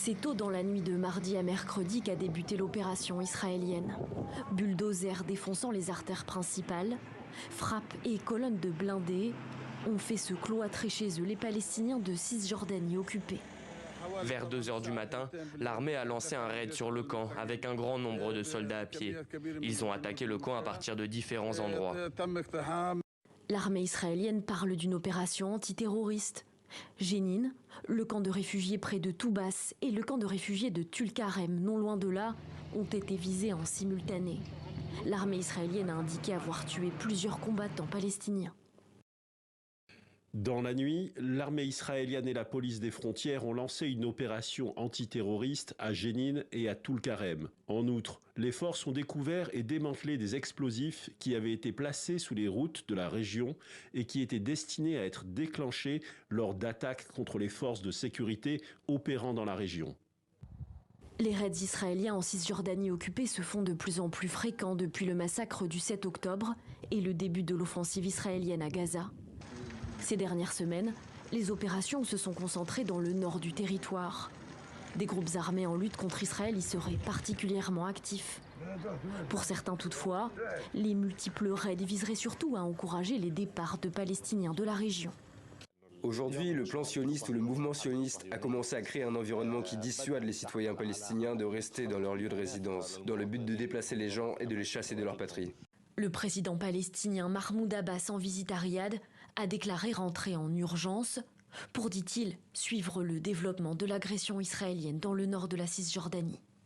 C'est tôt dans la nuit de mardi à mercredi qu'a débuté l'opération israélienne. Bulldozers défonçant les artères principales, frappes et colonnes de blindés ont fait se cloîtrer chez eux les Palestiniens de Cisjordanie occupés. Vers 2 h du matin, l'armée a lancé un raid sur le camp avec un grand nombre de soldats à pied. Ils ont attaqué le camp à partir de différents endroits. L'armée israélienne parle d'une opération antiterroriste. Jénine, le camp de réfugiés près de Toubas et le camp de réfugiés de Tulkarem, non loin de là, ont été visés en simultané. L'armée israélienne a indiqué avoir tué plusieurs combattants palestiniens. Dans la nuit, l'armée israélienne et la police des frontières ont lancé une opération antiterroriste à Jénine et à Tulkarem. En outre, les forces ont découvert et démantelé des explosifs qui avaient été placés sous les routes de la région et qui étaient destinés à être déclenchés lors d'attaques contre les forces de sécurité opérant dans la région. Les raids israéliens en Cisjordanie occupée se font de plus en plus fréquents depuis le massacre du 7 octobre et le début de l'offensive israélienne à Gaza. Ces dernières semaines, les opérations se sont concentrées dans le nord du territoire. Des groupes armés en lutte contre Israël y seraient particulièrement actifs. Pour certains toutefois, les multiples raids viseraient surtout à encourager les départs de Palestiniens de la région. Aujourd'hui, le plan sioniste ou le mouvement sioniste a commencé à créer un environnement qui dissuade les citoyens palestiniens de rester dans leur lieu de résidence, dans le but de déplacer les gens et de les chasser de leur patrie. Le président palestinien Mahmoud Abbas, en visite à Riyad, a déclaré rentrer en urgence pour, dit-il, suivre le développement de l'agression israélienne dans le nord de la Cisjordanie.